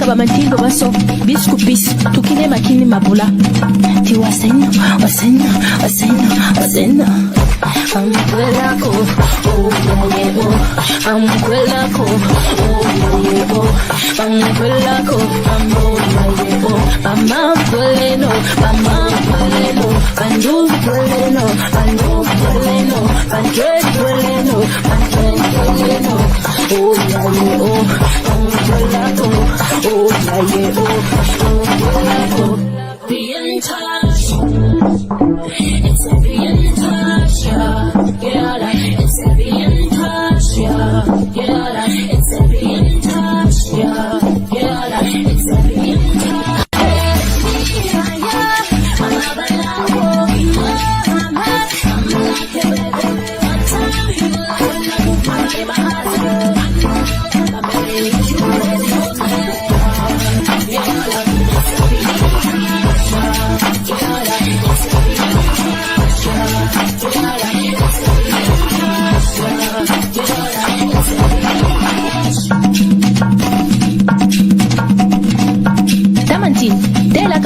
Bamantindo baso bisku bis tukine makini mabula ti wasena amkwelako oh yeah oh amkwelako oh yeah oh amkwelako amamkweleno andukweleno andredweleno oh yeah oh amkwelako oh yeah oh be in touch. It's a be in touch, yeah. It's a be in touch, yeah. It's a be in touch, yeah. It's a be in touch.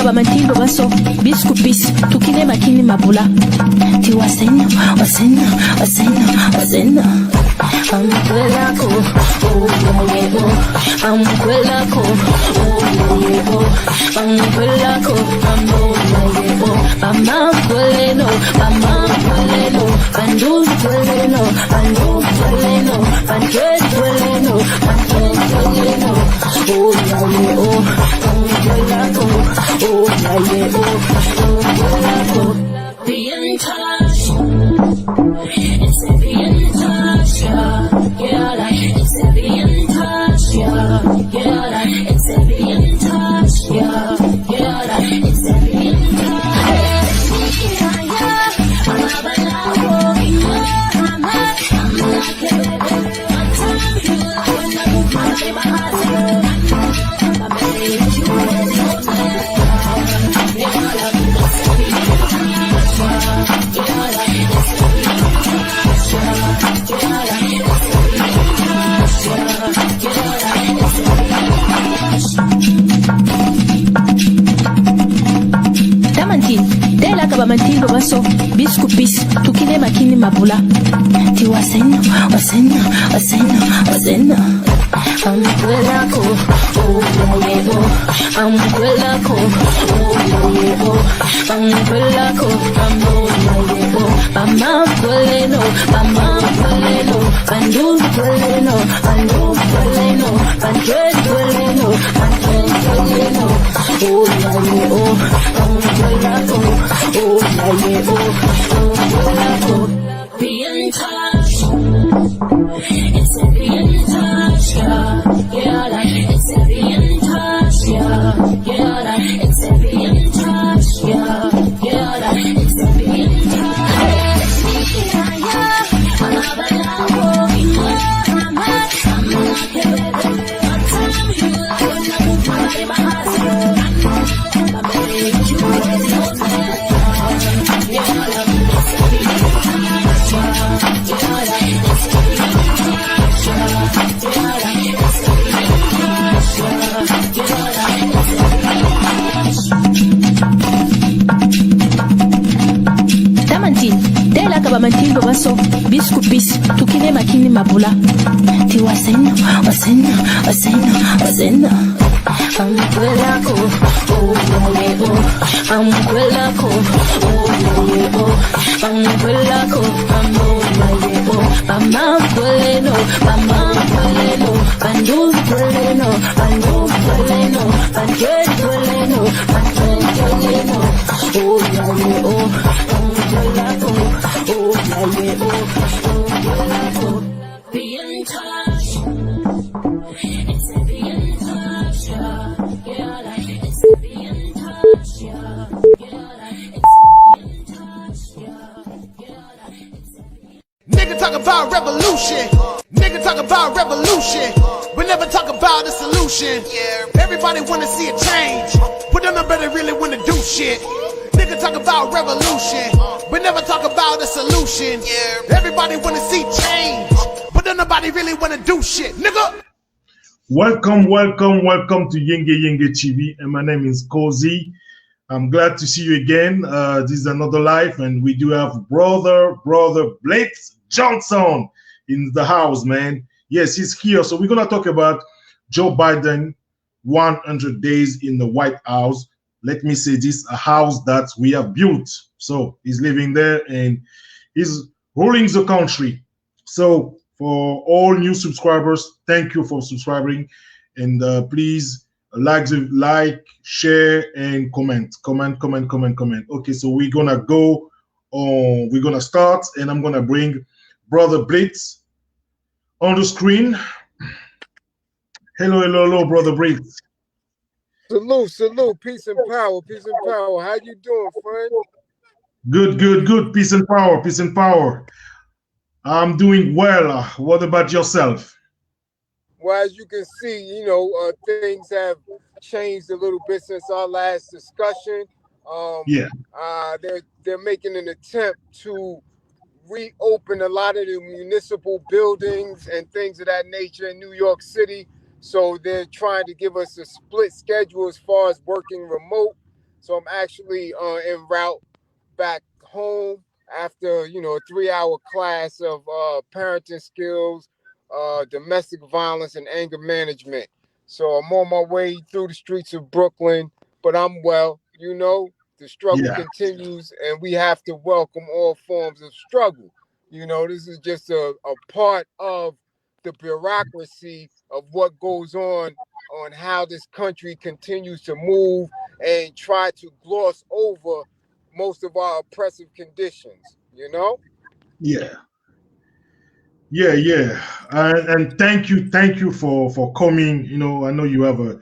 Bamantindo baso bisku bis tukine makini mabula ti wasena amkwelako oh yeah oh amkwelako oh yeah oh amkwelako oh amamkweleno andredweleno oh yeah oh amkwelako oh yeah oh be in touch. It's a be in touch, yeah. It's a be in touch, yeah. It's a be in touch, yeah. It's a be in touch. Bamantindo baso bisku bis tukine makini mabula ti wasena amkwelako oh yeah oh amkwelako oh yeah oh amkwelako oh amamkweleno andredweleno oh yeah oh amkwelako oh yeah oh be in touch. It's a be in touch, yeah. It's a be in touch, yeah. It's a be in touch, yeah. It's a be in touch. Bamantindo baso bisku bis tukine makini mabula ti wasena amkwelako oh yeah oh amkwelako oh yeah oh amkwelako oh yeah oh amamkweleno andredweleno oh yeah oh amkwelako oh yeah oh be in touch. It's a be in touch, yeah. It's a be in touch, yeah. It's a be in touch, yeah. It's a be in touch. talk about revolution. Nigga talk about revolution. We never talk about a solution. Everybody wanna see a change, but then nobody really wanna do shit. Nigga talk about revolution. We never talk about a solution. Everybody wanna see change, but then nobody really wanna do shit. Nigga. Welcome to Yenge Yenge TV, and my name is Cozy. I'm glad to see you again. This is another live, and we do have brother Blitz Johnson in the house, man. Yes, he's here. So we're gonna talk about Joe Biden, 100 days in the White House. Let me say this: a house that we have built. So he's living there and he's ruling the country. So for all new subscribers, thank you for subscribing, and please like, share, and comment. Okay, so we're gonna go on. We're gonna start, and I'm gonna bring brother Blitz on the screen. Hello, brother Blitz. Salute, peace and power. How you doing, friend? Good. Peace and power. I'm doing well. What about yourself? Well, as you can see, things have changed a little bit since our last discussion. They're making an attempt to reopen a lot of the municipal buildings and things of that nature in New York City. So they're trying to give us a split schedule as far as working remote. So I'm actually en route back home after, a 3-hour class of parenting skills, domestic violence, and anger management. So I'm on my way through the streets of Brooklyn, but I'm well. The struggle continues, and we have to welcome all forms of struggle. This is just a part of the bureaucracy of what goes on how this country continues to move and try to gloss over most of our oppressive conditions, Yeah. And thank you for coming. I know you have a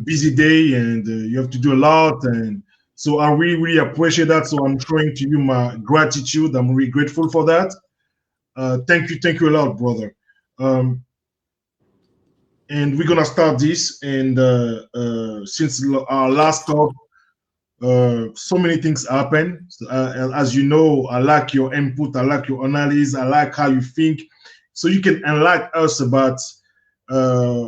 busy day, and you have to do a lot, and so I really appreciate that. So I'm showing to you my gratitude. I'm really grateful for that. Thank you a lot, brother. And we're gonna start this, and since our last talk, so many things happen. As you know, I like your input, I like your analysis, I like how you think, so you can enlighten us about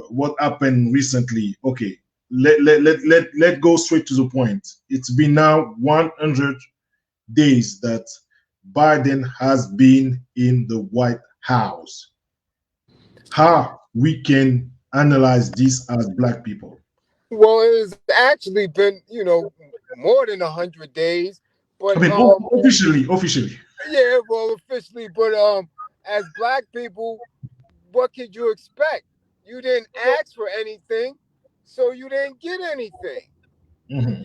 what happened recently. Okay, let go straight to the point. It's been now 100 days that Biden has been in the White House. How we can analyze this as Black people? Well, it's actually been, more than 100 days, but I mean, officially. Yeah, well, officially, but as Black people, what could you expect? You didn't ask for anything, so you didn't get anything. Mm-hmm.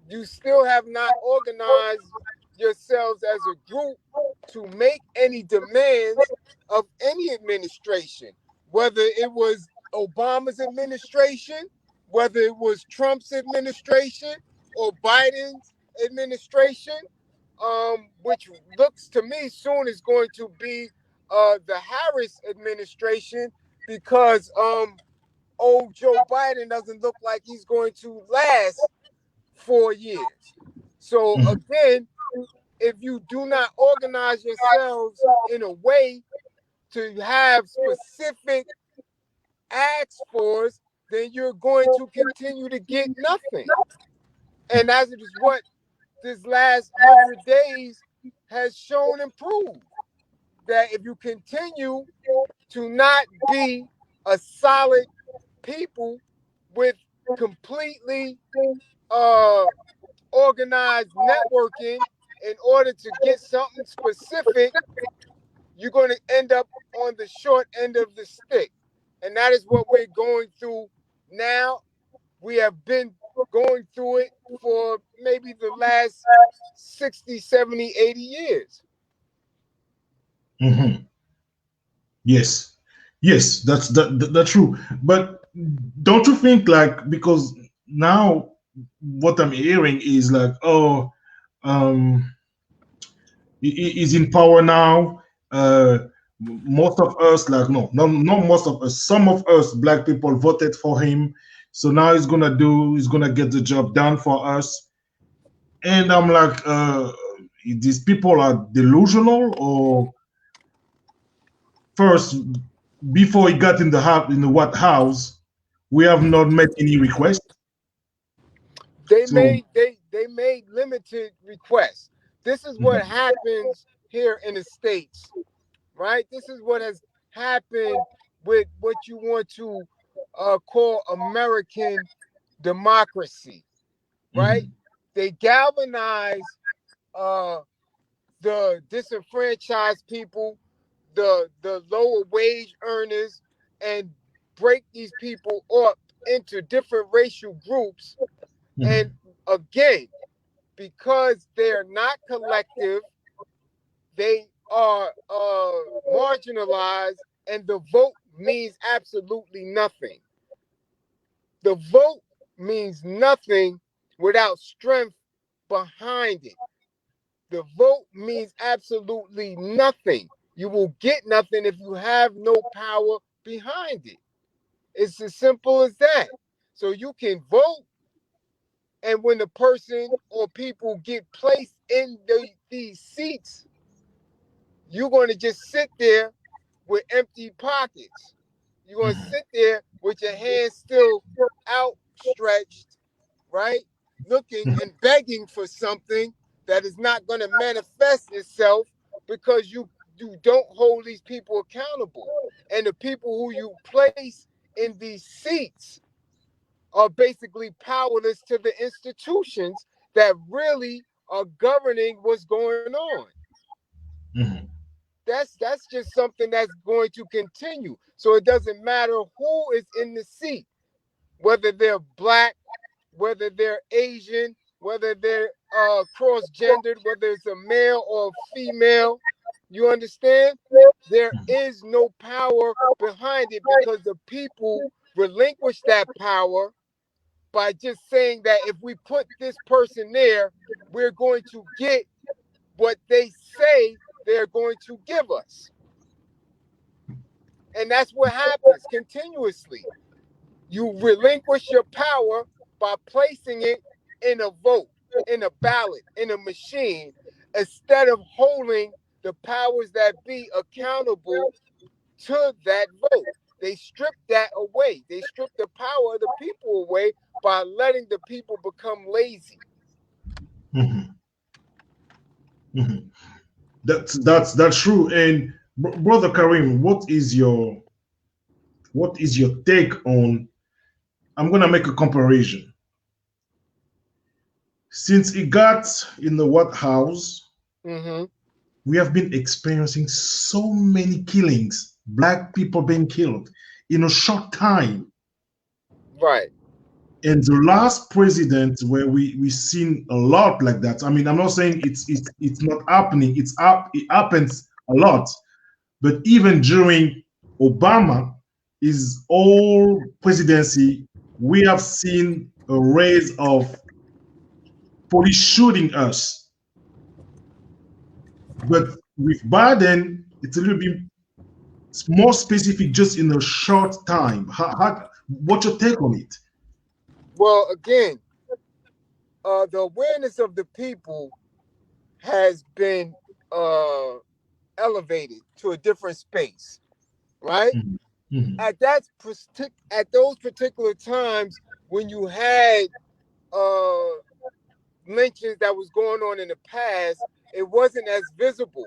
You still have not organized yourselves as a group to make any demands of any administration, whether it was Obama's administration, whether it was Trump's administration or Biden's administration, which looks to me soon is going to be the Harris administration, because old Joe Biden doesn't look like he's going to last 4 years. So again, if you do not organize yourselves in a way to have specific acts for us, then you're going to continue to get nothing. And that is what this last 100 days has shown and proved. That if you continue to not be a solid people with completely organized networking in order to get something specific, you're going to end up on the short end of the stick. And that is what we're going through now. We have been going through it for maybe the last 60, 70, 80 years. Mm-hmm. Yes, that's true. But don't you think, like, because now what I'm hearing is like, he's in power now, most of us, like no, not most of us, some of us black people voted for him. So now he's gonna get the job done for us. And I'm like, these people are delusional, or first, before he got in the house, in the White House, we have not made any request. They So made limited requests. This is what happens here in the States, right? This is what has happened with what you want to call American democracy, right? They galvanize the disenfranchised people, the lower wage earners, and break these people up into different racial groups. And again, because they're not collective, they are marginalized, and the vote means absolutely nothing. The vote means nothing without strength behind it. The vote means absolutely nothing. You will get nothing if you have no power behind it. It's as simple as that. So you can vote, and when the person or people get placed in these seats, you're going to just sit there with empty pockets. You're going to sit there with your hands still outstretched, right? Looking and begging for something that is not going to manifest itself because you don't hold these people accountable. And the people who you place in these seats are basically powerless to the institutions that really are governing what's going on. That's just something that's going to continue. So it doesn't matter who is in the seat, whether they're black, whether they're Asian, whether they're cross-gendered, whether it's a male or a female. You understand? There is no power behind it because the people relinquish that power by just saying that if we put this person there, we're going to get what they say they're going to give us. And that's what happens continuously. You relinquish your power by placing it in a vote, in a ballot, in a machine, instead of holding the powers that be accountable to that vote. They strip that away. They strip the power of the people away by letting the people become lazy. That's true. And brother Karim, what is your take on? I'm gonna make a comparison. Since he got in the White House, we have been experiencing so many killings, black people being killed in a short time. Right. And the last president where we seen a lot like that. I mean, I'm not saying it's not happening. It happens a lot. But even during Obama, his whole presidency, we have seen a rise of police shooting us. But with Biden, it's a little bit more specific, just in a short time. What's your take on it? Well, again, the awareness of the people has been elevated to a different space, right? At those particular times when you had lynchings that was going on in the past, it wasn't as visible.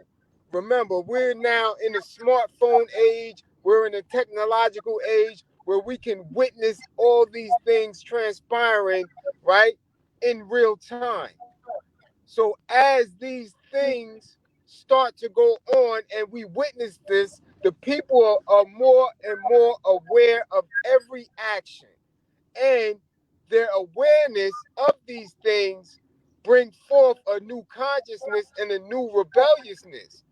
Remember, we're now in the smartphone age. We're in a technological age where we can witness all these things transpiring, right, in real time. So as these things start to go on and we witness this, the people are more and more aware of every action. And their awareness of these things bring forth a new consciousness and a new rebelliousness.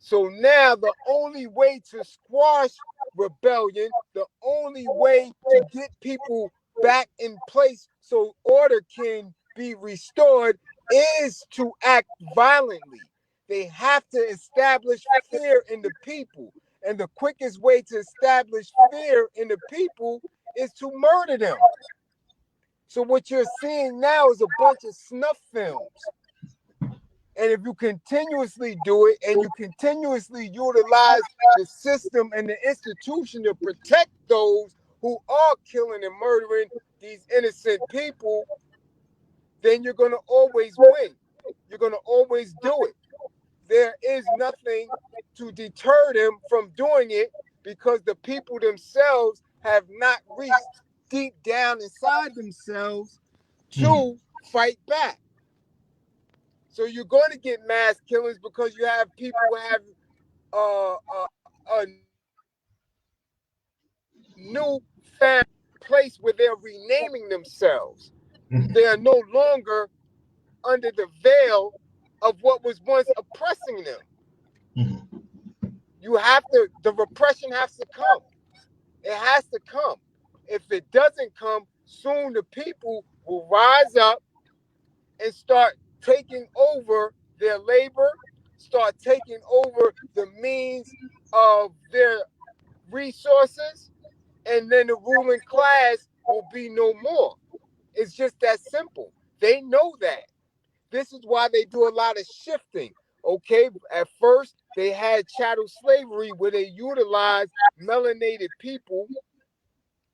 So now the only way to squash rebellion, the only way to get people back in place so order can be restored is to act violently. They have to establish fear in the people. And the quickest way to establish fear in the people is to murder them. So what you're seeing now is a bunch of snuff films. And if you continuously do it and you continuously utilize the system and the institution to protect those who are killing and murdering these innocent people, then you're going to always win. You're going to always do it. There is nothing to deter them from doing it because the people themselves have not reached deep down inside themselves to fight back. So you're going to get mass killings because you have people who have a new place where they're renaming themselves. They are no longer under the veil of what was once oppressing them. You have to, the repression has to come. It has to come. If it doesn't come, soon the people will rise up and start taking over their labor, start taking over the means of their resources, and then the ruling class will be no more. It's just that simple. They know that. This is why they do a lot of shifting. Okay, at first they had chattel slavery where they utilized melanated people,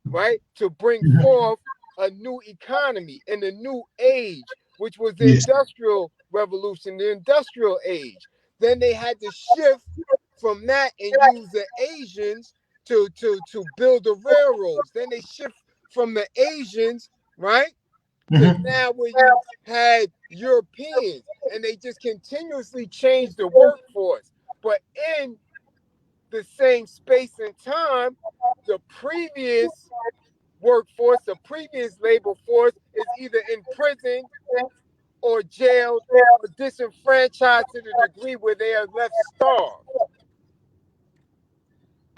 right, to bring forth a new economy and a new age, which was the industrial revolution, the industrial age. Then they had to shift from that and use the Asians to build the railroads. Then they shift from the Asians, right, to now where you had Europeans, and they just continuously changed the workforce. But in the same space and time, the previous workforce, the previous labor force is either in prison or jailed or disenfranchised to the degree where they are left starved.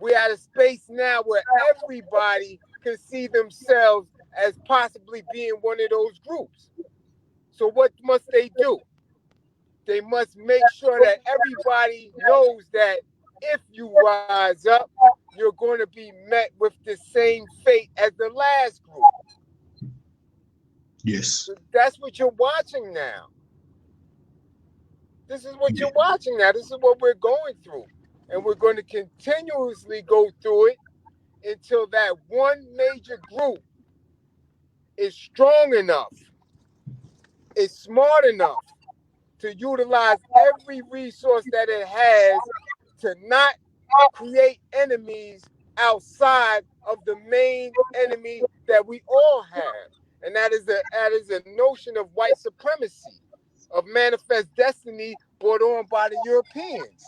We're at a space now where everybody can see themselves as possibly being one of those groups. So what must they do? They must make sure that everybody knows that if you rise up, you're going to be met with the same fate as the last group. Yes. So that's what you're watching now. This is what you're watching now. This is what we're going through. And we're going to continuously go through it until that one major group is strong enough, is smart enough to utilize every resource that it has to not create enemies outside of the main enemy that we all have. And that is a notion of white supremacy, of manifest destiny brought on by the Europeans.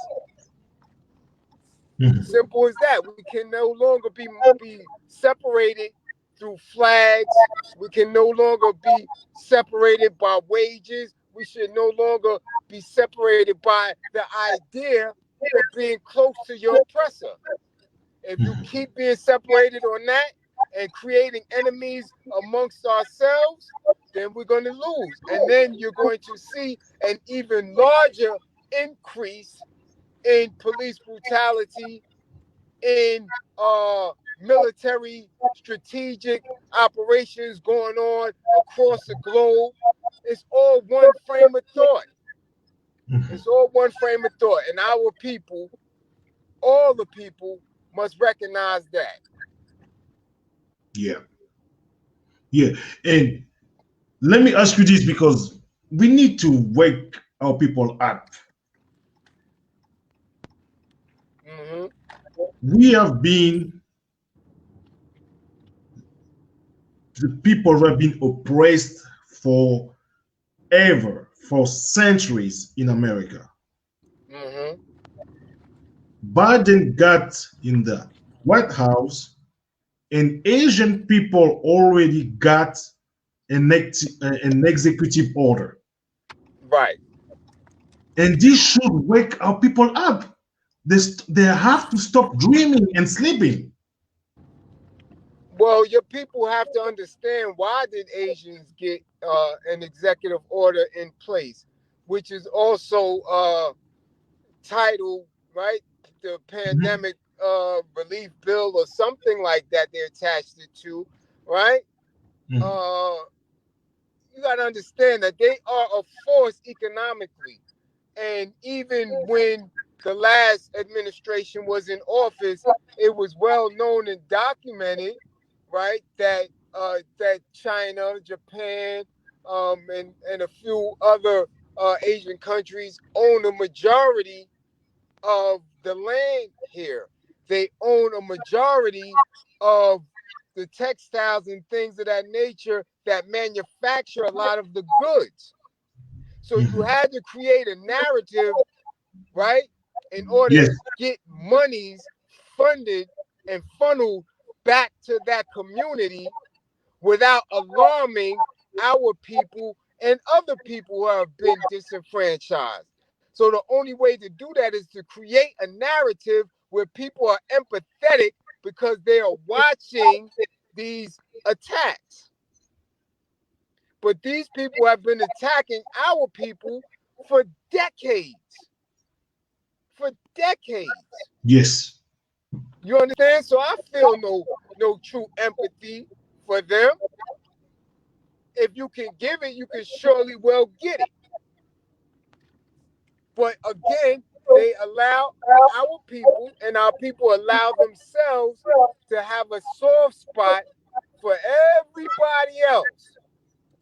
Simple as that. We can no longer be separated through flags. We can no longer be separated by wages. We should no longer be separated by the idea of being close to your oppressor. If you keep being separated on that and creating enemies amongst ourselves, then we're going to lose. And then you're going to see an even larger increase in police brutality, in military strategic operations going on across the globe. It's all one frame of thought. It's all one frame of thought. And our people, all the people, must recognize that. Yeah. Yeah. And let me ask you this, because we need to wake our people up. We have been the people who have been oppressed forever, for centuries in America. Biden got in the White House, and Asian people already got an executive order. Right. And this should wake our people up. They have to stop dreaming and sleeping. Well, your people have to understand, why did Asians get an executive order in place, which is also title, right? The pandemic relief bill or something like that they attached it to, right? Mhm. You got to understand that they are a force economically. And even when the last administration was in office, it was well known and documented, right, that that China, Japan, and a few other Asian countries own a majority of the land here. They own a majority of the textiles and things of that nature that manufacture a lot of the goods. So you Mhm. had to create a narrative, right, in order Yes. to get monies funded and funneled back to that community without alarming our people and other people who have been disenfranchised. So the only way to do that is to create a narrative where people are empathetic because they are watching these attacks. But these people have been attacking our people for decades. For decades. Yes. You understand? So I feel no true empathy for them. If you can give it, you can surely well get it. But again, they allow our people, and our people allow themselves to have a soft spot for everybody else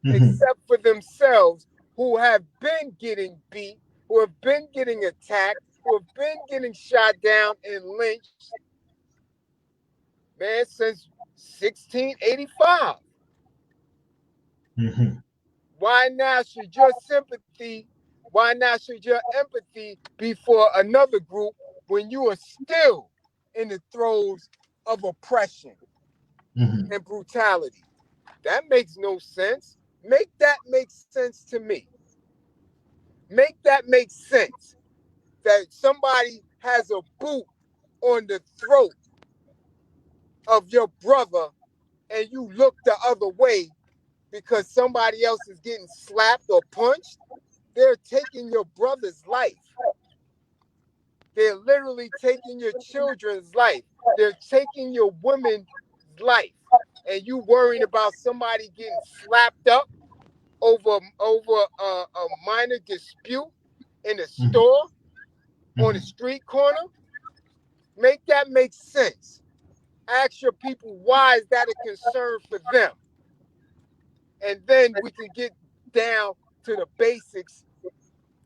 Mhm. except for themselves, who have been getting beat, who have been getting attacked, who have been getting shot down and lynched, man, since 1685. Mhm. Why now should your sympathy, why now should your empathy be for another group when you are still in the throes of oppression Mhm. and brutality? That makes no sense. Make that make sense to me. Make that make sense that somebody has a boot on the throat of your brother and you look the other way because somebody else is getting slapped or punched. They're taking your brother's life. They're literally taking your children's life. They're taking your woman's life. And you worrying about somebody getting slapped up over a minor dispute in a Mhm. store on a Mhm. street corner? Make that make sense. Ask your people, why is that a concern for them? And then we can get down to the basics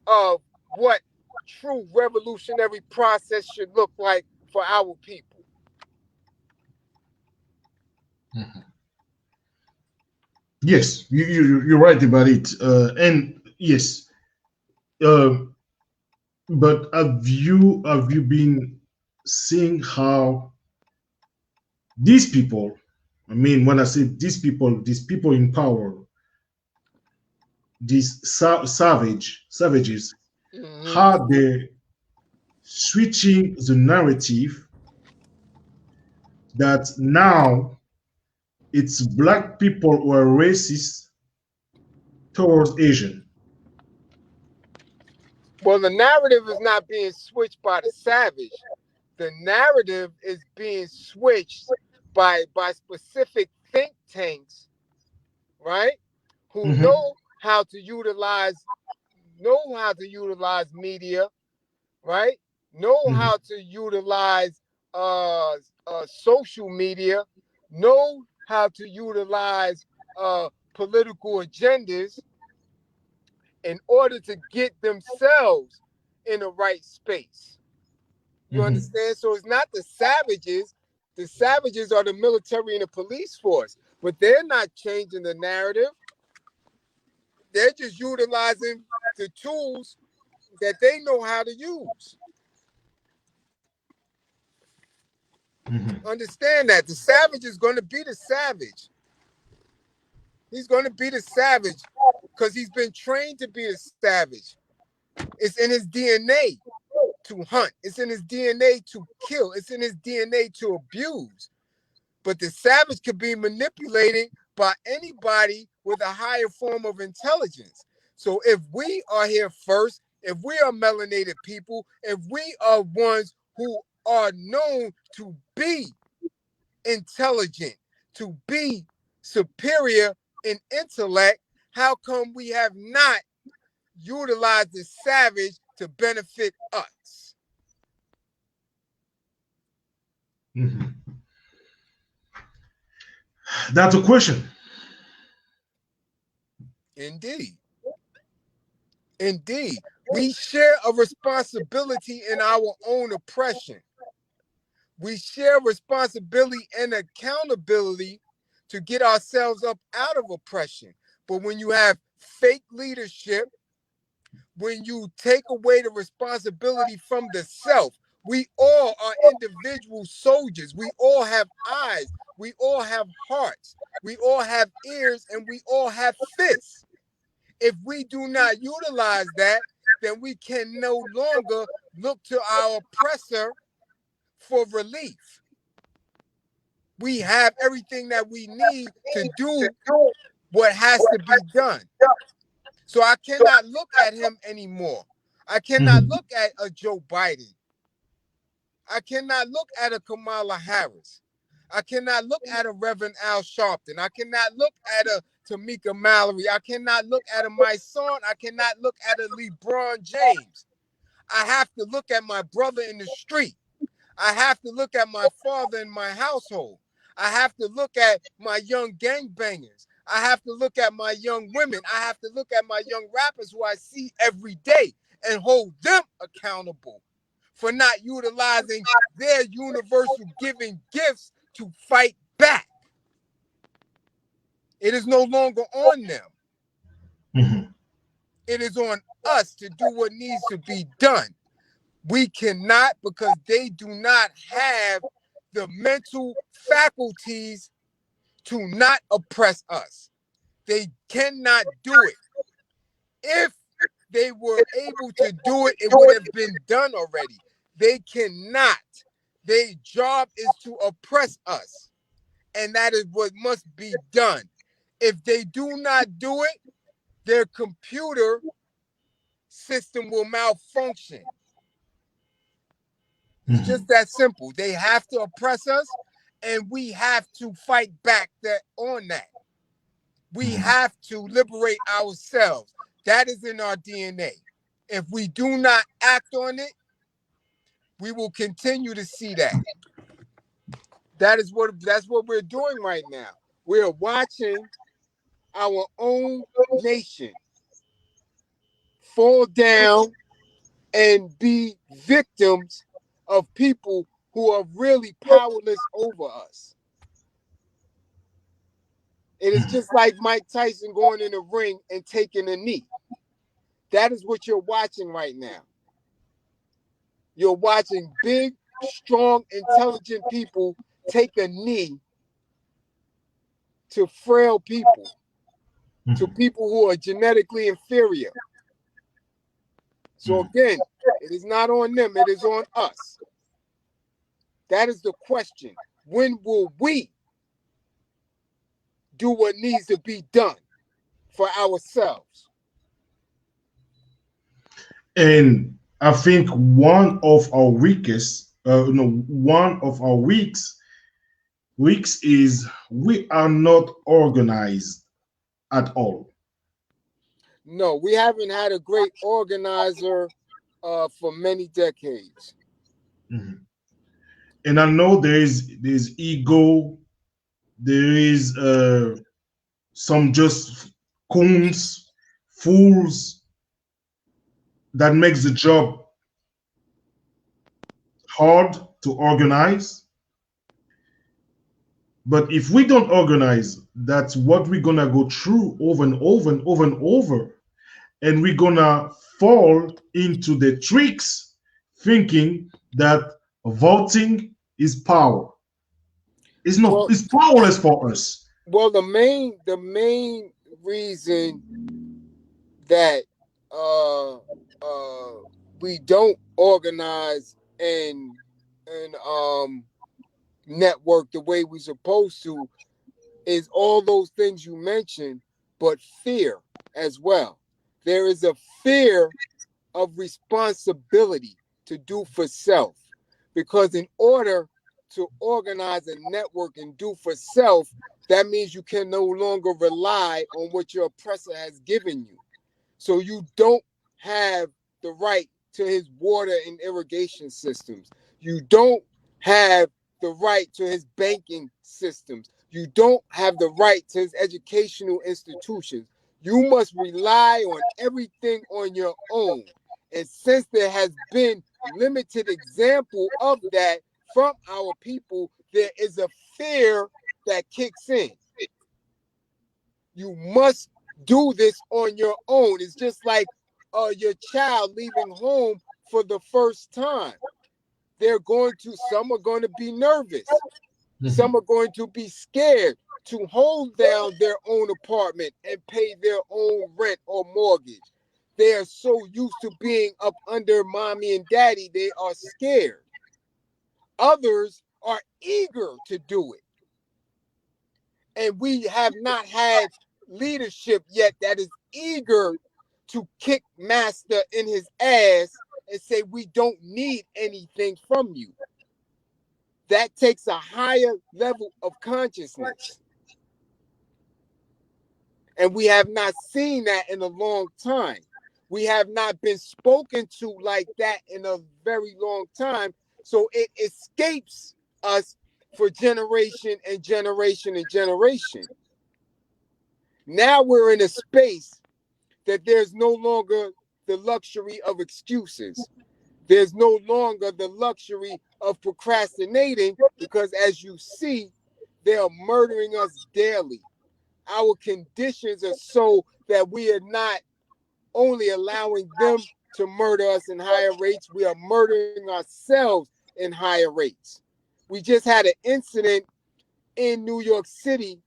of what true revolutionary process should look like for our people. Mhm. Yes, you're right about it. And yes, uh, but have you been seeing how these people? I mean, when I say these people in power, these savages, Mm-hmm. how they're switching the narrative that now it's black people who are racist towards Asian. Well, the narrative is not being switched by the savage. The narrative is being switched by specific think tanks, right? Who Mhm. know how to utilize media, right? Know Mhm. how to utilize social media, know how to utilize political agendas in order to get themselves in the right space. You Mhm. understand? So it's not the savages. The savages are the military and the police force, but they're not changing the narrative. They're just utilizing the tools that they know how to use. Mhm. Understand that the savage is going to be the savage. He's going to be the savage because he's been trained to be a savage. It's in his DNA to hunt. It's in his DNA to kill. It's in his DNA to abuse. But the savage could be manipulated by anybody with a higher form of intelligence. So if we are here first if we are melanated people, if we are ones who are known to be intelligent, to be superior in intellect, how come we have not utilized the savage to benefit us? Mm-hmm. That's a question. Indeed. Indeed. We share a responsibility in our own oppression. We share responsibility and accountability to get ourselves up out of oppression. But when you have fake leadership, when you take away the responsibility from the self, we all are individual soldiers. We all have eyes. We all have hearts. We all have ears, and we all have fists. If we do not utilize that, then we can no longer look to our oppressor for relief. We have everything that we need to do what has to be done. So I cannot look at him anymore. I cannot look at a Joe Biden. I cannot look at a Kamala Harris. I cannot look at a Reverend Al Sharpton. I cannot look at a Tamika Mallory. I cannot look at a My Son. I cannot look at a LeBron James. I have to look at my brother in the street. I have to look at my father in my household. I have to look at my young gangbangers. I have to look at my young women. I have to look at my young rappers who I see every day and hold them accountable for not utilizing their universal giving gifts to fight back. It is no longer on them. Mm-hmm. It is on us to do what needs to be done. We cannot, because they do not have the mental faculties to not oppress us. They cannot do it. If they were able to do it, it would have been done already. They cannot. Their job is to oppress us. And that is what must be done. If they do not do it, their computer system will malfunction. It's just that simple. They have to oppress us, and we have to fight back on that. We have to liberate ourselves. That is in our DNA. If we do not act on it, we will continue to see that. That's what we're doing right now. We're watching our own nation fall down and be victims of people who are really powerless over us. It is just like Mike Tyson going in the ring and taking a knee. That is what you're watching right now. You're watching big, strong, intelligent people take a knee to frail people, to people who are genetically inferior. So again, it is not on them, it is on us. That is the question. When will we do what needs to be done for ourselves? And I think one of our weeks is we are not organized at all. No, we haven't had a great organizer for many decades. Mm-hmm. And I know there's ego, there is some just coons, fools that makes the job hard to organize. But if we don't organize, that's what we're gonna go through over and over and over and over. And we're gonna fall into the tricks thinking that voting is power. It's not, well, it's powerless for us. Well, the main reason that we don't organize and network the way we're supposed to is all those things you mentioned, but fear as well. There is a fear of responsibility to do for self. Because in order to organize a network and do for self, that means you can no longer rely on what your oppressor has given you. So you don't have the right to his water and irrigation systems. You don't have the right to his banking systems. You don't have the right to his educational institutions. You must rely on everything on your own. And since there has been limited example of that from our people, there is a fear that kicks in. You must do this on your own. It's just like your child leaving home for the first time. Some are going to be nervous. Some are going to be scared to hold down their own apartment and pay their own rent or mortgage. They are so used to being up under mommy and daddy, they are scared. Others are eager to do it. And we have not had leadership yet that is eager to kick master in his ass and say, we don't need anything from you. That takes a higher level of consciousness. And we have not seen that in a long time. We have not been spoken to like that in a very long time. So it escapes us for generation and generation and generation. Now we're in a space that there's no longer the luxury of excuses. There's no longer the luxury of procrastinating, because as you see, they are murdering us daily. Our conditions are so that we are not only allowing them to murder us in higher rates, we are murdering ourselves in higher rates. We just had an incident in New York City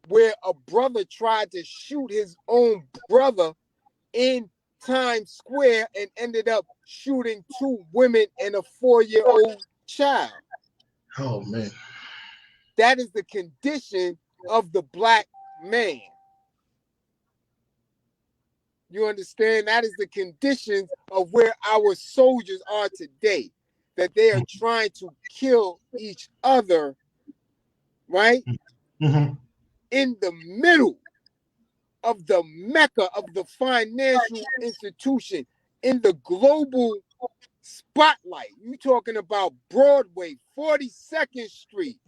where a brother tried to shoot his own brother in Times Square and ended up shooting 2 women and a 4-year-old child. Oh, man. That is the condition of the black man. You understand? That is the conditions of where our soldiers are today, that they are trying to kill each other, right? In the middle of the mecca of the financial institution, in the global spotlight. You talking about Broadway, 42nd Street,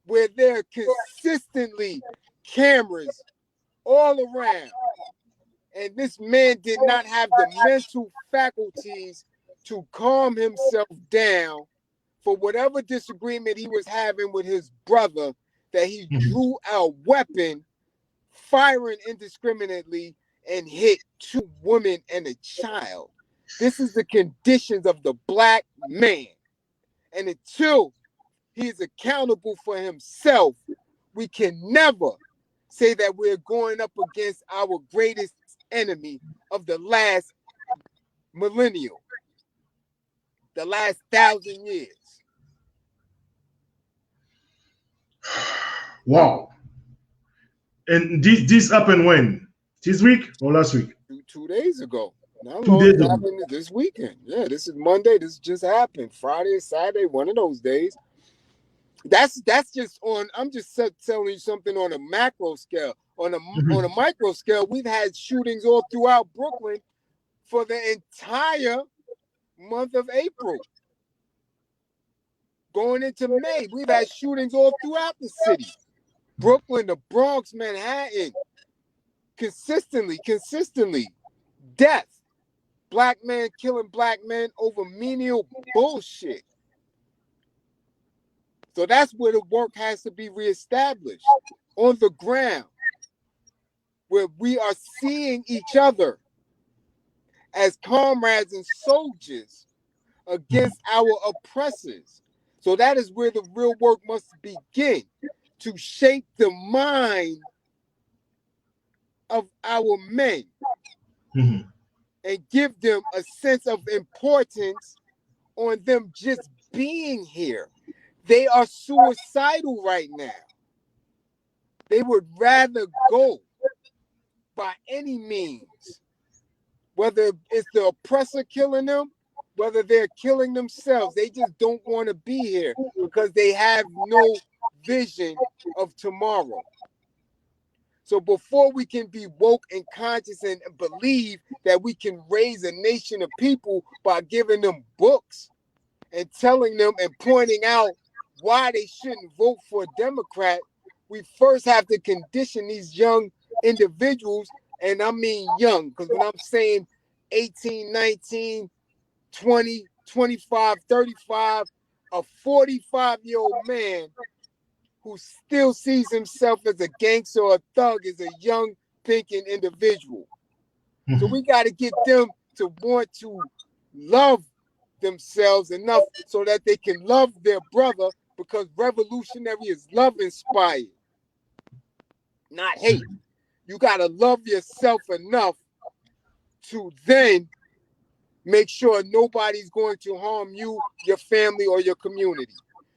where there are consistently cameras all around. And this man did not have the mental faculties to calm himself down for whatever disagreement he was having with his brother, that he drew a weapon, firing indiscriminately, and hit 2 women and a child. This is the conditions of the black man. And until he is accountable for himself, we can never say that we're going up against our greatest enemy of the last millennium, the last 1,000 years. Wow. And this happened when? This week or last week? 2 days ago. Now, 2 days ago. happened this weekend. Yeah, this is Monday. This just happened. Friday, Saturday, one of those days. That's just on. I'm just telling you something on a macro scale. On a micro scale, we've had shootings all throughout Brooklyn for the entire month of April. Going into May, we've had shootings all throughout the city. Brooklyn, the Bronx, Manhattan, consistently, death. Black men killing black men over menial bullshit. So that's where the work has to be reestablished, on the ground, where we are seeing each other as comrades and soldiers against our oppressors. So that is where the real work must begin, to shape the mind of our men and give them a sense of importance on them just being here. They are suicidal right now. They would rather go by any means whether it's the oppressor killing them, whether they're killing themselves. They just don't want to be here because they have no vision of tomorrow. So before we can be woke and conscious and believe that we can raise a nation of people by giving them books and telling them and pointing out why they shouldn't vote for a Democrat, we first have to condition these young individuals, and I mean young, because when I'm saying 18, 19, 20, 25, 35, a 45-year-old man who still sees himself as a gangster or a thug is a young thinking individual. Mhm. So we got to get them to want to love themselves enough so that they can love their brother, because revolutionary is love inspired, not hate. You got to love yourself enough to then make sure nobody's going to harm you, your family, or your community.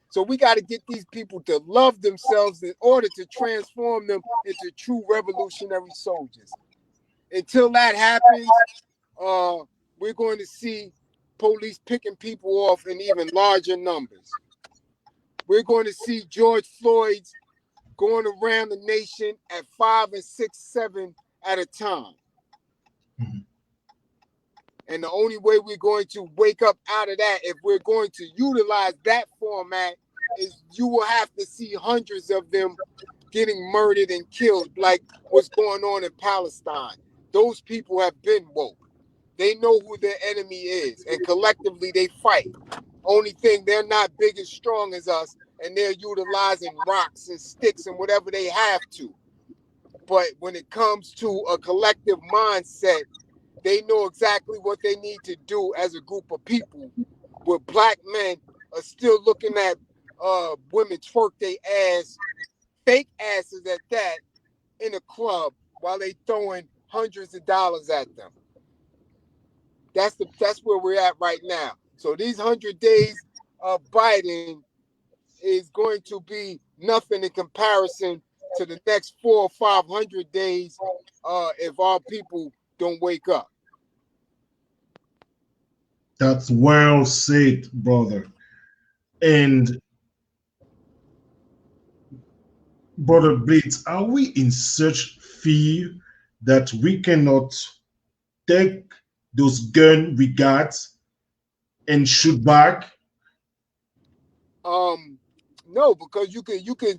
So we got to get these people to love themselves in order to transform them into true revolutionary soldiers. Until that happens, we're going to see police picking people off in even larger numbers. We're going to see George Floyd's going around the nation at 5 and 6, 7 at a time. Mhm. And the only way we're going to wake up out of that, if we're going to utilize that format, is you will have to see hundreds of them getting murdered and killed, like what's going on in Palestine. Those people have been woke. They know who their enemy is, and collectively they fight. Only thing, they're not big and strong as us, and they're utilizing rocks and sticks and whatever they have to. But when it comes to a collective mindset, they know exactly what they need to do as a group of people. Where black men are still looking at women twerk their ass, fake asses at that, in a club while they throwing hundreds of dollars at them. That's where we're at right now. So these 100 days of Biden is going to be nothing in comparison to the next 400 or 500 days if our people don't wake up. That's well said, brother. And Brother Blitz, are we in such fear that we cannot take those gun we got and shoot back? No, because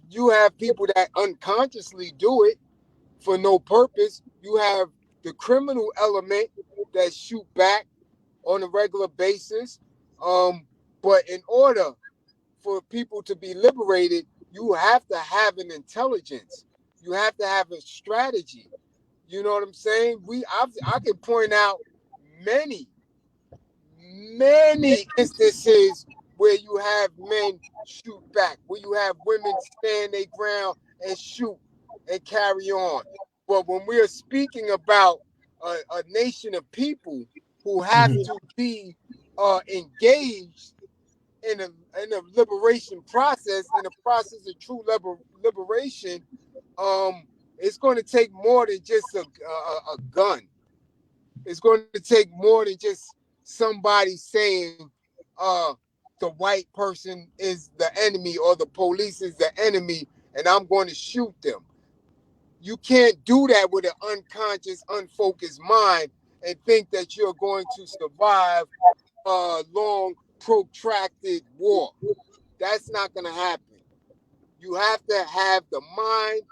you have people that unconsciously do it for no purpose. You have the criminal element that shoot back on a regular basis. But in order for people to be liberated, you have to have an intelligence. You have to have a strategy. You know what I'm saying? I can point out many instances where you have men shoot back, where you have women stand their ground and shoot and carry on. But when we're speaking about a nation of people who have to be engaged in a liberation process, in a process of true liberation, it's going to take more than just a gun. It's going to take more than just somebody saying the white person is the enemy or the police is the enemy and I'm going to shoot them. You can't do that with an unconscious, unfocused mind and think that you're going to survive a long, protracted war. That's not going to happen. You have to have the mind,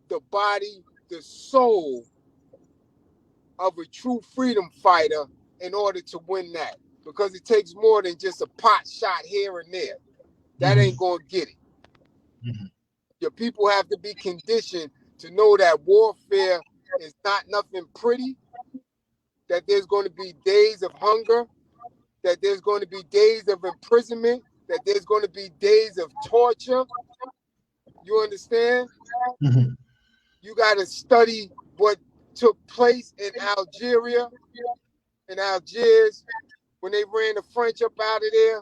the body, the soul of a true freedom fighter in order to win that. Because it takes more than just a pot shot here and there. That ain't going to get it. Mhm. Your people have to be conditioned to know that warfare is not nothing pretty, that there's going to be days of hunger, that there's going to be days of imprisonment, that there's going to be days of torture. You understand? Mhm. You got to study what took place in Algeria, in Algiers, when they ran the French up out of there,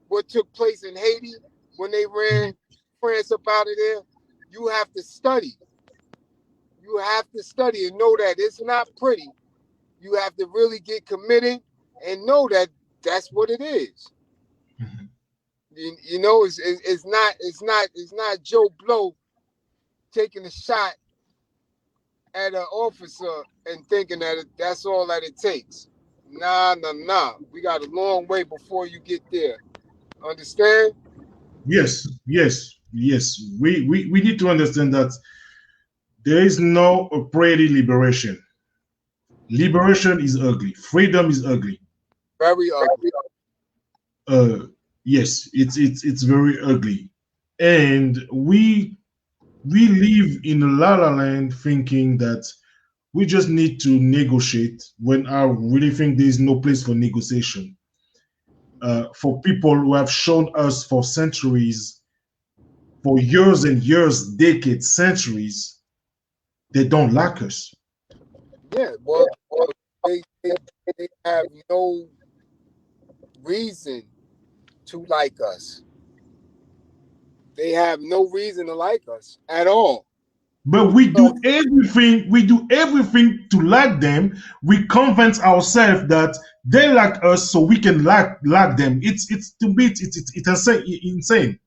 what took place in Haiti, when they ran France up out of there. You have to study. You have to study and know that it's not pretty. You have to really get committed and know that that's what it is. Mhm. You know, it's not Joe Blow taking a shot at an officer and thinking that that's all that it takes. Nah. We got a long way before you get there. Understand? Yes. We need to understand that there is no pretty liberation. Liberation is ugly. Freedom is ugly. Very ugly. Uh, yes, it's very ugly, and we live in a la la land thinking that we just need to negotiate when I really think there is no place for negotiation. For people who have shown us for centuries, for years and years, decades, centuries, they don't like us. Yeah. Well they have no reason to like us. They have no reason to like us at all. But we do everything to like them. We convince ourselves that they like us so we can like them. It's to be it's insane.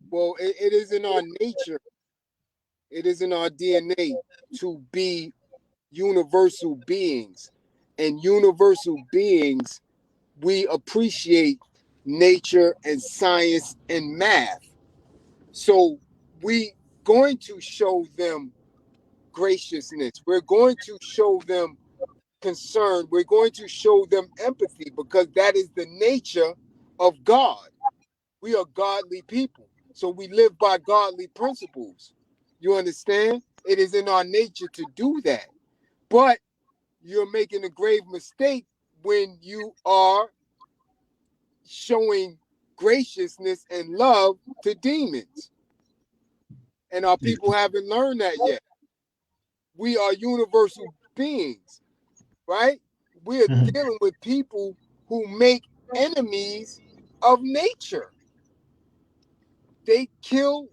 Well, it is in our nature. It is in our DNA to be universal beings. And universal beings, we appreciate nature and science and math. So we going to show them graciousness. We're going to show them concern. We're going to show them empathy because that is the nature of God. We are godly people. So we live by godly principles. You understand? It is in our nature to do that. But you're making a grave mistake when you are showing graciousness and love to demons. And our people haven't learned that yet. We are universal beings, right? We are Mhm. dealing with people who make enemies of nature. They kill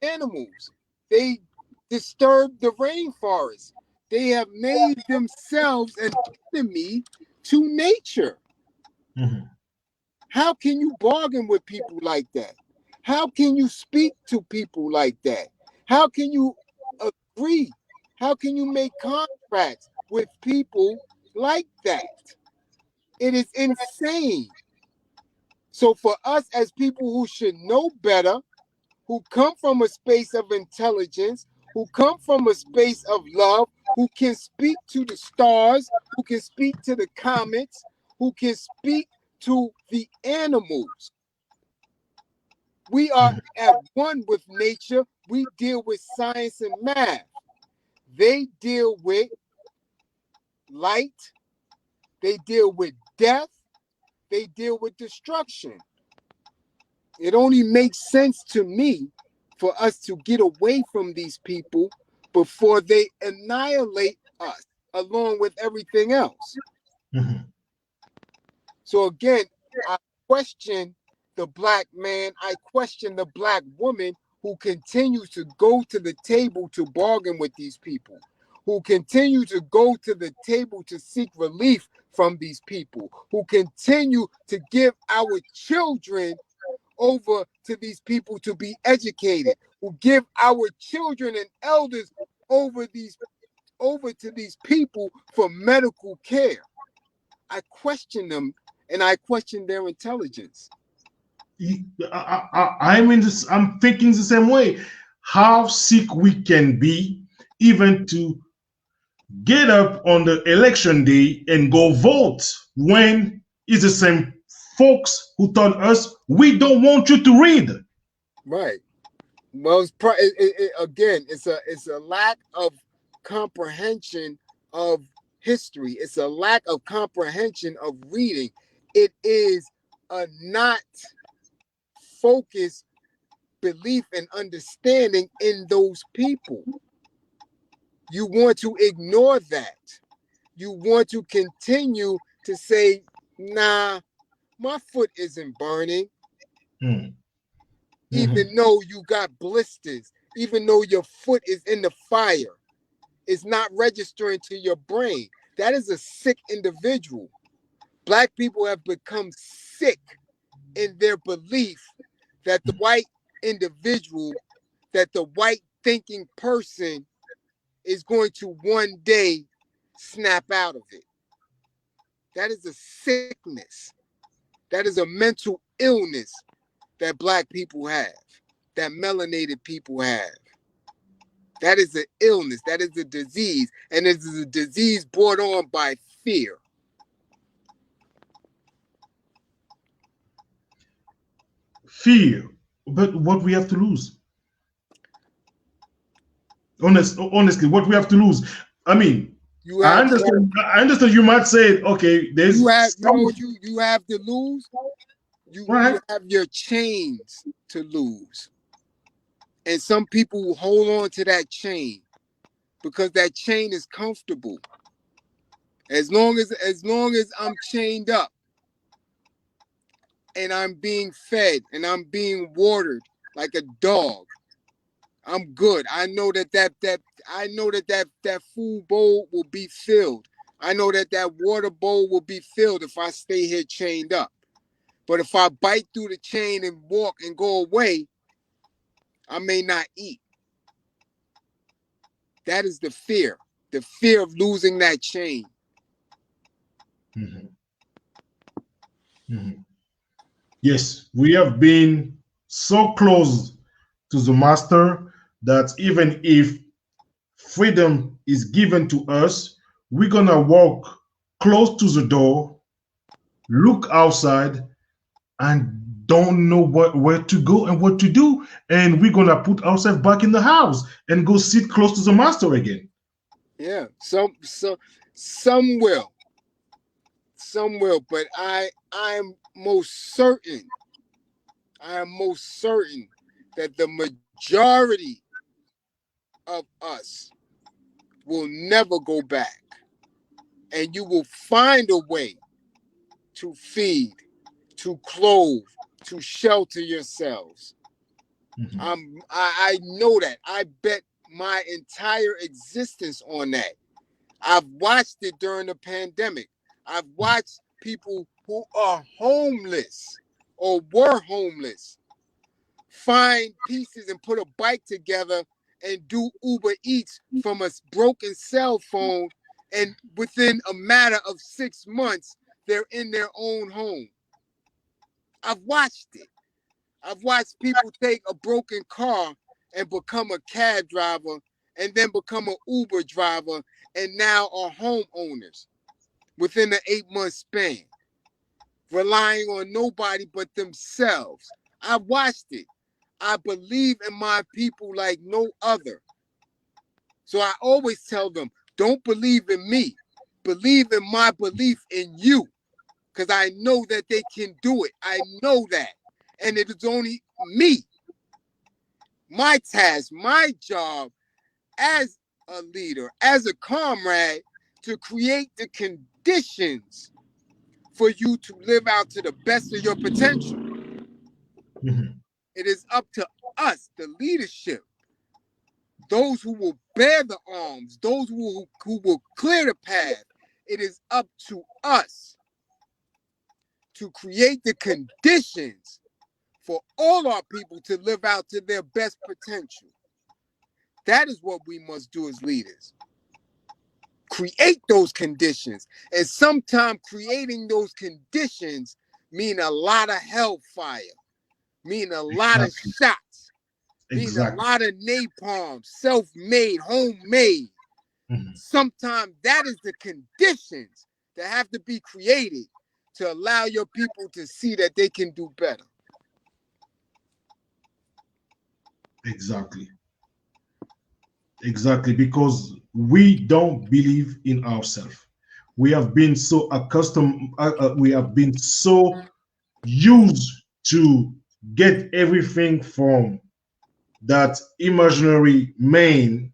animals. They disturb the rainforest. They have made themselves an enemy to nature. Mhm. How can you bargain with people like that? How can you speak to people like that? How can you agree? How can you make contracts with people like that? It is insane. So, for us as people who should know better, who come from a space of intelligence, who come from a space of love, who can speak to the stars, who can speak to the comets, who can speak to the animals. We are at one with nature. We deal with science and math. They deal with light, they deal with death, they deal with destruction. It only makes sense to me for us to get away from these people before they annihilate us along with everything else. Mhm. So again, I question the black man, I question the black woman who continues to go to the table to bargain with these people, who continue to go to the table to seek relief from these people, who continue to give our children over to these people to be educated, who give our children and elders over to these people for medical care. I question them and I question their intelligence. I'm in this. I'm thinking the same way. How sick we can be, even to get up on the election day and go vote when it's the same folks who told us we don't want you to read. Right. Well, again, it's a lack of comprehension of history. It's a lack of comprehension of reading. It is a not focused belief and understanding in those people. You want to ignore that. You want to continue to say, nah, my foot isn't burning, Mm. even though you got blisters, even though your foot is in the fire. It's not registering to your brain. That is a sick individual. Black people have become sick in their belief that the white individual, that the white thinking person is going to one day snap out of it. That is a sickness. That is a mental illness that black people have, that melanated people have. That is an illness. That is a disease. And it is a disease brought on by fear. Fear. But what we have to lose? Honestly, what we have to lose? I mean, You have, I understand you might say, okay, there's you have, you know what you have to lose? You have your chains to lose. And some people hold on to that chain because that chain is comfortable. As long as I'm chained up and I'm being fed and I'm being watered like a dog, I'm good. I know that food bowl will be filled. I know that water bowl will be filled if I stay here chained up. But if I bite through the chain and walk and go away, I may not eat. That is the fear of losing that chain. Mm-hmm. Mm-hmm. Yes, we have been so close to the master that even if freedom is given to us, we're gonna walk close to the door, look outside, and don't know where to go and what to do, and we're gonna put ourselves back in the house and go sit close to the master again. Yeah, some will, but I'm most certain that the majority of us will never go back, and you will find a way to feed, to clothe, to shelter yourselves. Mm-hmm. I know that. I bet my entire existence on that. I've watched it during the pandemic. I've watched people who are homeless or were homeless find pieces and put a bike together and do Uber Eats from a broken cell phone, and within a matter of 6 months, they're in their own home. I've watched it. I've watched people take a broken car and become a cab driver and then become an Uber driver and now are homeowners within an 8-month span, relying on nobody but themselves. I watched it. I believe in my people like no other. So I always tell them, don't believe in me. Believe in my belief in you, because I know that they can do it. I know that. And it is only me, my task, my job as a leader, as a comrade, to create the conditions for you to live out to the best of your potential. Mm-hmm. It is up to us, the leadership, those who will bear the arms, those who will clear the path. It is up to us to create the conditions for all our people to live out to their best potential. That is what we must do as leaders. Create those conditions. And sometimes creating those conditions mean a lot of hellfire, mean a lot of shots, mean a lot of napalm, self-made, homemade. Mm-hmm. Sometimes that is the conditions that have to be created to allow your people to see that they can do better. Exactly, because we don't believe in ourselves. We have been so accustomed, we have been so used to get everything from that imaginary man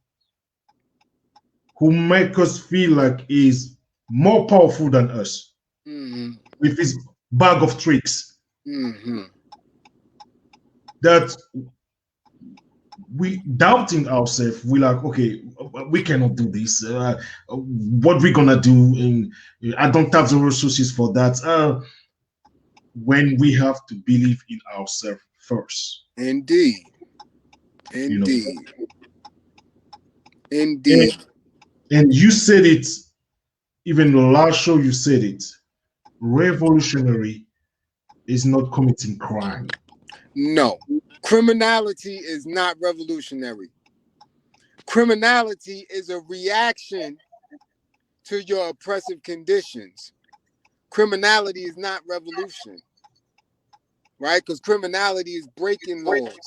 who make us feel like he's more powerful than us, with his bag of tricks. That we doubting ourselves. We like, okay, we cannot do this. What we gonna do? And I don't have the resources for that. When we have to believe in ourselves first. Indeed. You know. Indeed. Indeed. And you said it, even the last show you said it. Revolutionary is not committing crime. No. Criminality is not revolutionary. Criminality is a reaction to your oppressive conditions. Criminality is not revolution, right? Because criminality is breaking laws.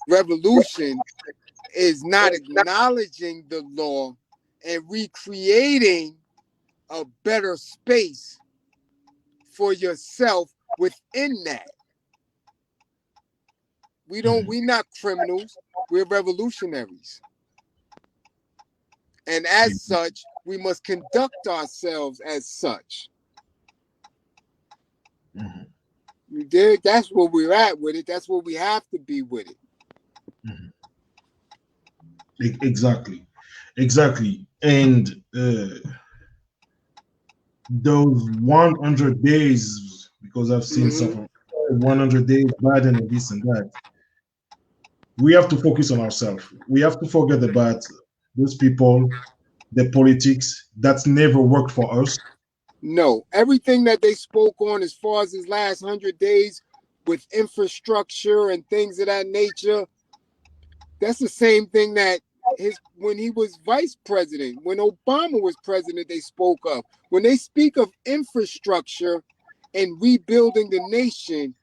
Revolution is not acknowledging the law and recreating a better space for yourself within that. We're not criminals, we're revolutionaries. And as such, we must conduct ourselves as such. Mm-hmm. You dig? That's where we're at with it. That's where we have to be with it. Mm-hmm. Exactly. And those 100 days, because I've seen some 100 days, Biden and this and that. We have to focus on ourselves. We have to forget about those people, the politics. That's never worked for us. No, everything that they spoke on as far as his last 100 days with infrastructure and things of that nature, that's the same thing that when he was vice president, when Obama was president, they spoke of. When they speak of infrastructure and rebuilding the nation,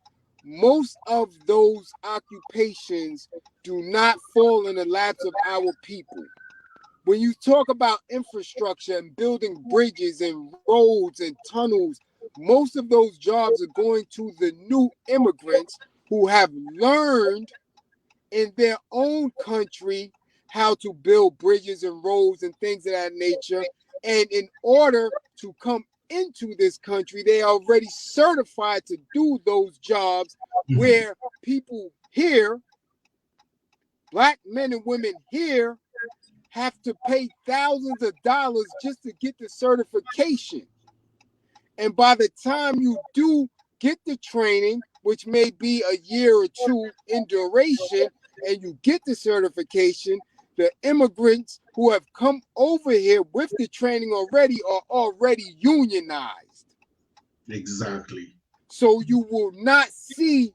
most of those occupations do not fall in the laps of our people. When you talk about infrastructure and building bridges and roads and tunnels, most of those jobs are going to the new immigrants who have learned in their own country how to build bridges and roads and things of that nature. And in order to come into this country, they are already certified to do those jobs where people here, Black men and women here, have to pay thousands of dollars just to get the certification. And by the time you do get the training, which may be a year or two in duration, and you get the certification, the immigrants who have come over here with the training already are already unionized. Exactly. So you will not see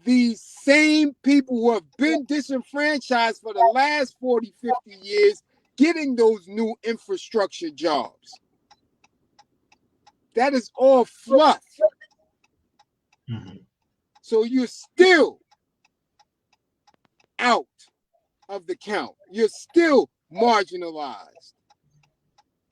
these same people who have been disenfranchised for the last 40, 50 years getting those new infrastructure jobs. That is all fluff. So you're still out of the count. You're still marginalized.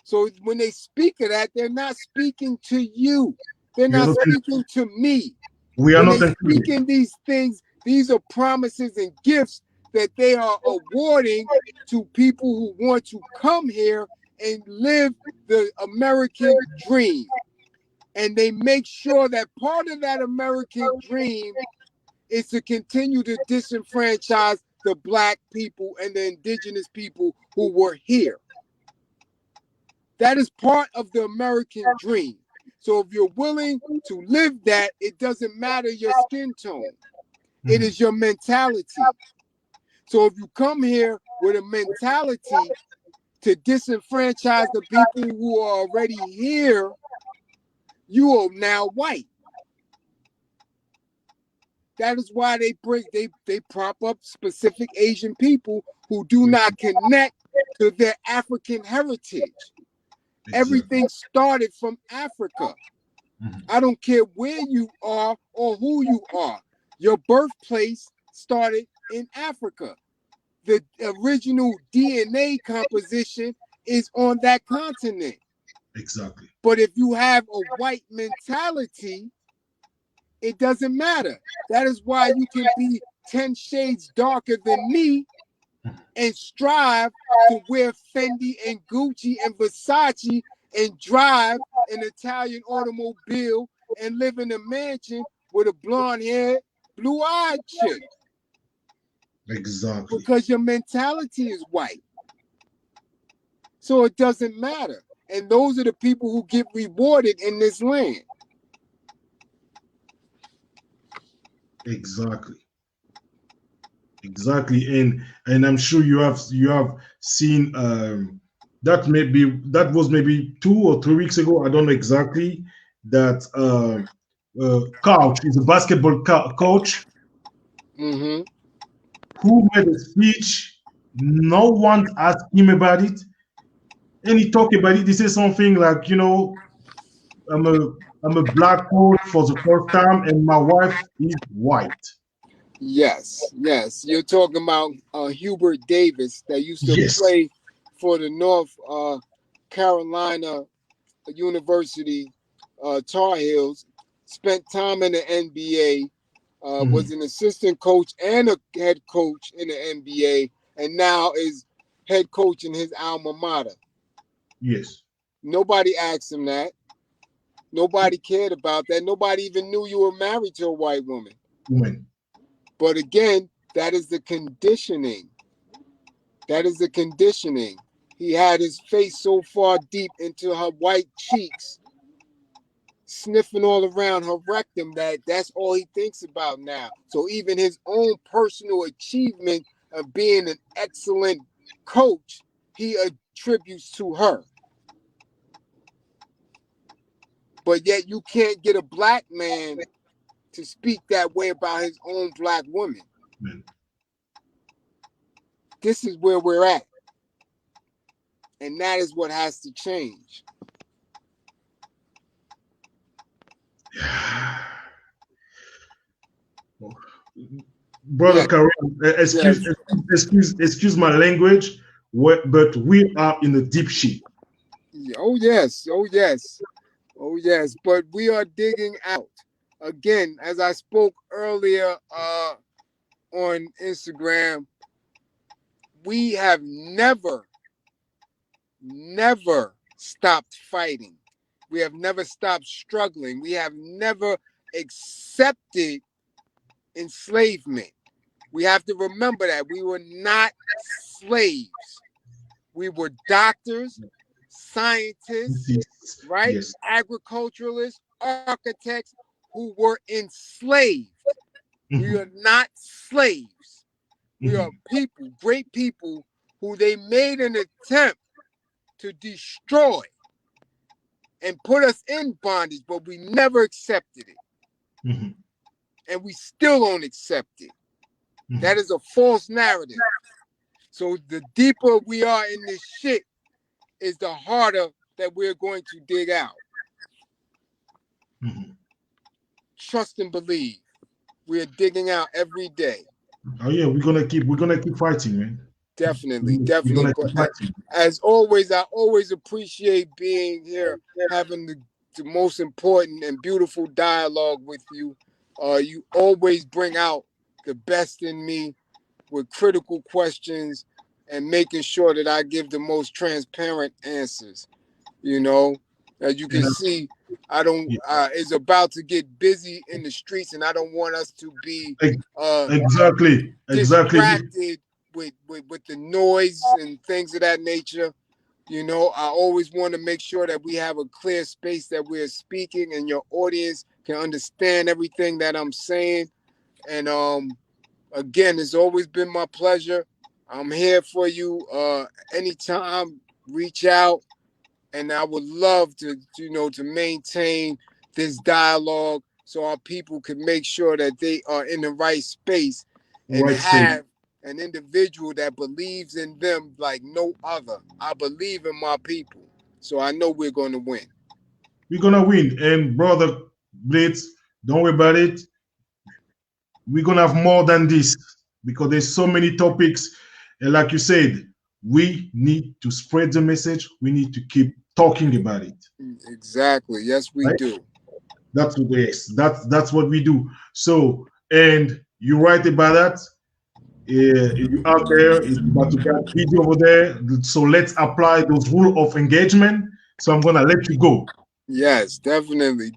So when they speak of that, they're not speaking to you. They're not speaking to me. We are when not speaking these things. These are promises and gifts that they are awarding to people who want to come here and live the American dream. And they make sure that part of that American dream is to continue to disenfranchise the Black people and the indigenous people who were here. That is part of the American dream. So if you're willing to live that, it doesn't matter your skin tone. It is your mentality. So if you come here with a mentality to disenfranchise the people who are already here, you are now white. That is why they prop up specific Asian people who do not connect to their African heritage. Exactly. Everything started from Africa. I don't care where you are or who you are. Your birthplace started in Africa. The original DNA composition is on that continent. Exactly. But if you have a white mentality, it doesn't matter. That is why you can be 10 shades darker than me and strive to wear Fendi and Gucci and Versace and drive an Italian automobile and live in a mansion with a blonde-haired, blue-eyed chick. Exactly. because your mentality is white. So it doesn't matter. And those are the people who get rewarded in this land. Exactly. Exactly. And I'm sure you have seen that was maybe 2 or 3 weeks ago. I don't know exactly that coach is a basketball coach Mm-hmm. who made a speech. No one asked him about it, and he talked about it. He said something like, I'm a black coach for the first time, and my wife is white. Yes, yes. You're talking about Hubert Davis that used to Yes. play for the North Carolina University Tar Heels, spent time in the NBA, was an assistant coach and a head coach in the NBA, and now is head coach in his alma mater. Yes. Nobody asked him that. Nobody cared about that. Nobody even knew you were married to a white woman. Woman. But again, that is the conditioning. That is the conditioning. He had his face so far deep into her white cheeks, sniffing all around her rectum, that's all he thinks about now. So even his own personal achievement of being an excellent coach, he attributes to her. But yet you can't get a black man to speak that way about his own black woman. Man. This is where we're at. And that is what has to change. Brother Yeah. Karim, excuse my language, but we are in a deep shit. Oh yes, oh yes, oh yes. But we are digging out. Again, as I spoke earlier on Instagram, we have never stopped fighting. We have never stopped struggling. We have never accepted enslavement. We have to remember that we were not slaves. We were doctors, scientists, right? Yes. Agriculturalists, architects who were enslaved. We are not slaves. We are people, great people, who they made an attempt to destroy and put us in bondage, but we never accepted it. And we still don't accept it. That is a false narrative. So the deeper we are in this shit is the harder that we're going to dig out. Trust and believe. We are digging out every day. Oh yeah, we're gonna keep fighting, man. Definitely. But as always, I always appreciate being here, having the most important and beautiful dialogue with you. You always bring out the best in me with critical questions and making sure that I give the most transparent answers. As you can see, I don't. It's about to get busy in the streets, and I don't want us to be exactly distracted with the noise and things of that nature. I always want to make sure that we have a clear space that we're speaking, and your audience can understand everything that I'm saying. And again, it's always been my pleasure. I'm here for you anytime. Reach out. And I would love to maintain this dialogue so our people can make sure that they are in the right space and have an individual that believes in them like no other. I believe in my people, so I know we're going to win. We're going to win. And brother Blitz, don't worry about it. We're going to have more than this because there's so many topics. And like you said, we need to spread the message. We need to keep talking about it. Exactly. Yes, we do. That's what we do. So, and you're right about that. You out there, it's about to get busy over there. So let's apply those rules of engagement. So I'm gonna let you go. Yes, definitely.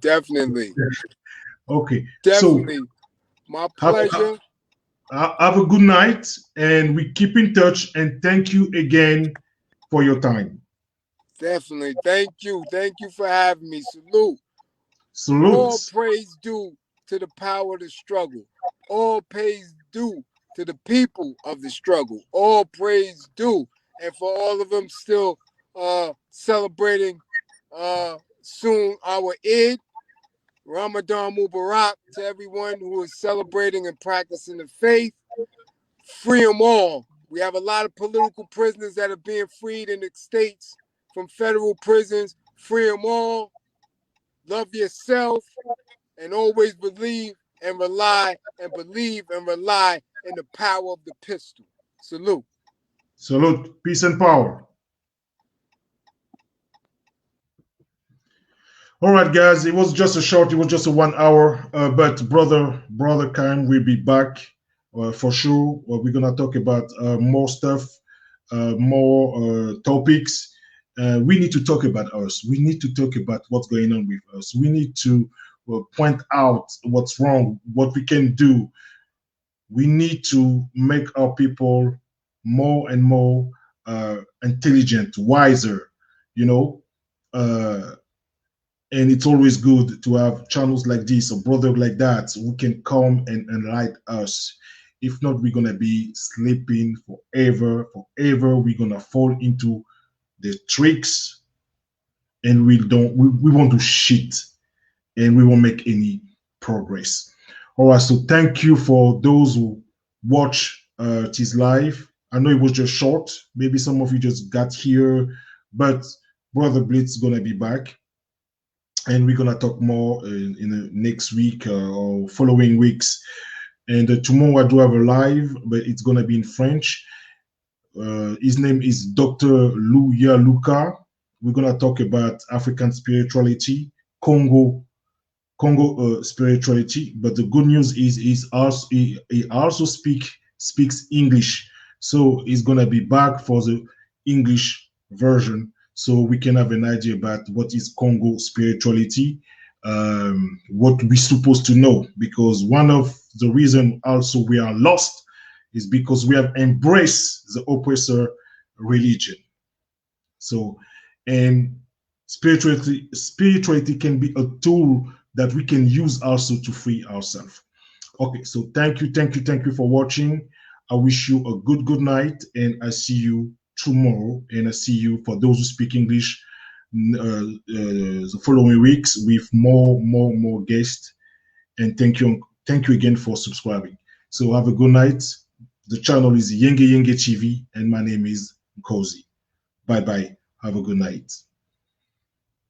Okay. Definitely. My pleasure. have a good night, and we keep in touch. And thank you again for your time. Definitely. Thank you. Thank you for having me. Salute. Salute. All praise due to the power of the struggle. All praise due to the people of the struggle. All praise due. And for all of them still celebrating soon our Eid, Ramadan Mubarak, to everyone who is celebrating and practicing the faith. Free them all. We have a lot of political prisoners that are being freed in the states from federal prisons. Free them all. Love yourself, and always believe and rely and believe and rely in the power of the pistol. Salute. Salute. Peace and power. All right, guys. It was just a 1 hour. But brother Khan will be back for sure. We're gonna talk about more stuff, more topics. We need to talk about us. We need to talk about what's going on with us. We need to point out what's wrong, what we can do. We need to make our people more and more intelligent, wiser, you know. And it's always good to have channels like this, a brother like that, who can come and enlighten us. If not, we're gonna be sleeping forever. We're gonna fall into the tricks, and we won't do shit, and we won't make any progress. All right, so thank you for those who watch this live. I know it was just short. Maybe some of you just got here, but Brother Blitz is gonna be back, and we're gonna talk more in the next week or following weeks. And tomorrow I do have a live, but it's gonna be in French. His name is Dr. Luya Luka. We're gonna talk about African spirituality, Congo spirituality. But the good news is he also speaks English, so he's gonna be back for the English version, so we can have an idea about what is Congo spirituality, what we're supposed to know. Because one of the reasons also we are lost is because we have embraced the oppressor religion. So, and spirituality can be a tool that we can use also to free ourselves. Okay, so thank you for watching. I wish you a good night, and I see you tomorrow. And I see you, for those who speak English, the following weeks with more guests. And thank you again for subscribing. So have a good night. The channel is Yenge TV, and my name is Cozy. Bye. Have a good night.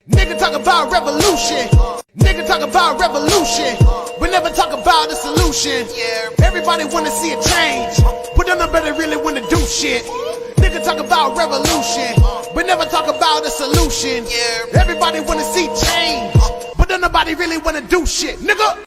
Nigga talk about revolution. Nigga talk about revolution. We never talk about a solution. Everybody wanna see a change, but don't nobody really wanna do shit. Nigga talk about revolution. We never talk about a solution. Everybody wanna see change, but don't nobody really wanna do shit, nigga.